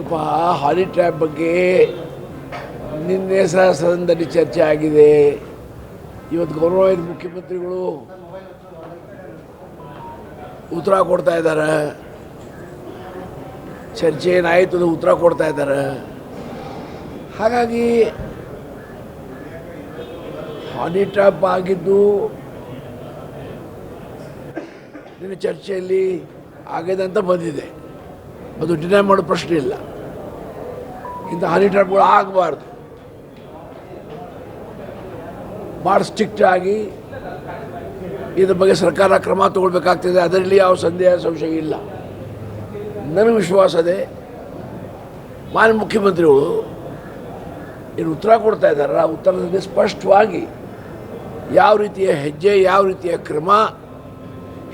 ಸ್ವಲ್ಪ ಹಾಲಿ ಟ್ರ್ಯಾಪ್ ಬಗ್ಗೆ ನಿನ್ನೆ ಸಹ ಸದನದಲ್ಲಿ ಚರ್ಚೆ ಆಗಿದೆ. ಇವತ್ತು ಗೌರವಾನ್ವಿತ ಮುಖ್ಯಮಂತ್ರಿಗಳು ಉತ್ತರ ಕೊಡ್ತಾ ಇದ್ದಾರೆ. ಚರ್ಚೆ ಏನಾಯಿತು ಅದು ಉತ್ತರ ಕೊಡ್ತಾ ಇದ್ದಾರೆ. ಹಾಗಾಗಿ ಹಾಲಿ ಟ್ರ್ಯಾಪ್ ಆಗಿದ್ದು ನಿನ್ನ ಚರ್ಚೆಯಲ್ಲಿ ಆಗಿದೆ ಅಂತ ಬಂದಿದೆ. ಅದು ಡಿನೈ ಮಾಡೋ ಪ್ರಶ್ನೆ ಇಲ್ಲ. ಇಂಥ ಹನಿ ಟ್ರ್ಯಾಪ್ಗಳು ಆಗಬಾರ್ದು. ಭಾಳ ಸ್ಟ್ರಿಕ್ಟ್ ಆಗಿ ಇದ್ರ ಬಗ್ಗೆ ಸರ್ಕಾರ ಕ್ರಮ ತಗೊಳ್ಬೇಕಾಗ್ತದೆ. ಅದರಲ್ಲಿ ಯಾವ ಸಂದೇಹ ಸಂಶಯ ಇಲ್ಲ. ನನಗೆ ವಿಶ್ವಾಸ ಇದೆ ಮಾನ್ಯ ಮುಖ್ಯಮಂತ್ರಿಗಳು ಏನು ಉತ್ತರ ಕೊಡ್ತಾ ಇದ್ದಾರೆ ಆ ಉತ್ತರದಲ್ಲಿ ಸ್ಪಷ್ಟವಾಗಿ ಯಾವ ರೀತಿಯ ಹೆಜ್ಜೆ, ಯಾವ ರೀತಿಯ ಕ್ರಮ,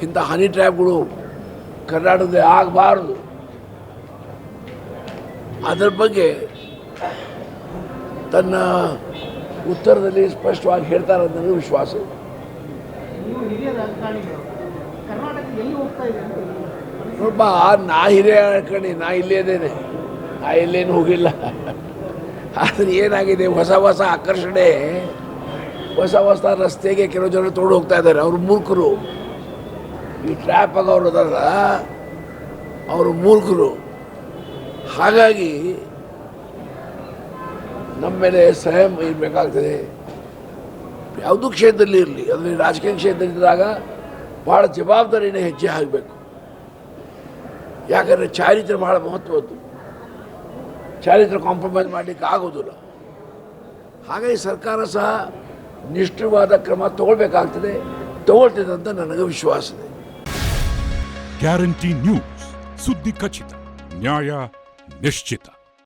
ಇಂಥ ಹನಿ ಟ್ರ್ಯಾಪ್ಗಳು ಕರ್ನಾಟಕದಲ್ಲಿ ಆಗಬಾರ್ದು ಅದರ ಬಗ್ಗೆ ತನ್ನ ಉತ್ತರದಲ್ಲಿ ಸ್ಪಷ್ಟವಾಗಿ ಹೇಳ್ತಾರೆ ಅಂತ ನನಗೆ ವಿಶ್ವಾಸ ಇದೆ. ನೋಡಪ್ಪ, ನಾ ಹಿರಿಯ ರಾಜಕಾರಣಿ, ನಾ ಇಲ್ಲೇ ಇದ್ದೇನೆ, ನಾ ಎಲ್ಲೇನು ಹೋಗಿಲ್ಲ. ಆದರೆ ಏನಾಗಿದೆ, ಹೊಸ ಹೊಸ ಆಕರ್ಷಣೆ, ಹೊಸ ಹೊಸ ರಸ್ತೆಗೆ ಕೆಲವು ಜನ ತೊಗೊಂಡು ಹೋಗ್ತಾ ಇದ್ದಾರೆ. ಅವರು ಮೂರ್ಖರು. ಈ ಟ್ರ್ಯಾಪ್ ಆಗೋರು ಅದಲ್ಲ, ಅವರು ಮೂರ್ಖರು. ಹಾಗಾಗಿ ನಮ್ಮ ಮೇಲೆ ಸಂಯಮ ಇರಬೇಕಾಗ್ತದೆ. ಯಾವುದೂ ಕ್ಷೇತ್ರದಲ್ಲಿ ಇರಲಿ, ಅದರಲ್ಲಿ ರಾಜಕೀಯ ಕ್ಷೇತ್ರದಲ್ಲಿದ್ದಾಗ ಭಾಳ ಜವಾಬ್ದಾರಿನ ಹೆಜ್ಜೆ ಆಗಬೇಕು. ಯಾಕಂದರೆ ಚಾರಿತ್ರ್ಯ ಭಾಳ ಮಹತ್ವದ್ದು. ಚಾರಿತ್ರ್ಯ ಕಾಂಪ್ರಮೈಸ್ ಮಾಡಲಿಕ್ಕೆ ಆಗೋದಿಲ್ಲ. ಹಾಗಾಗಿ ಸರ್ಕಾರ ಸಹ ನಿಷ್ಠವಾದ ಕ್ರಮ ತಗೊಳ್ಬೇಕಾಗ್ತದೆ, ತಗೊಳ್ತಿದೆ ಅಂತ ನನಗೆ ವಿಶ್ವಾಸ ಇದೆ. ಗ್ಯಾರಂಟಿ ನ್ಯೂಸ್, ಸುದ್ದಿ ಖಚಿತ, ನ್ಯಾಯ ನಿಶ್ಚಿತ.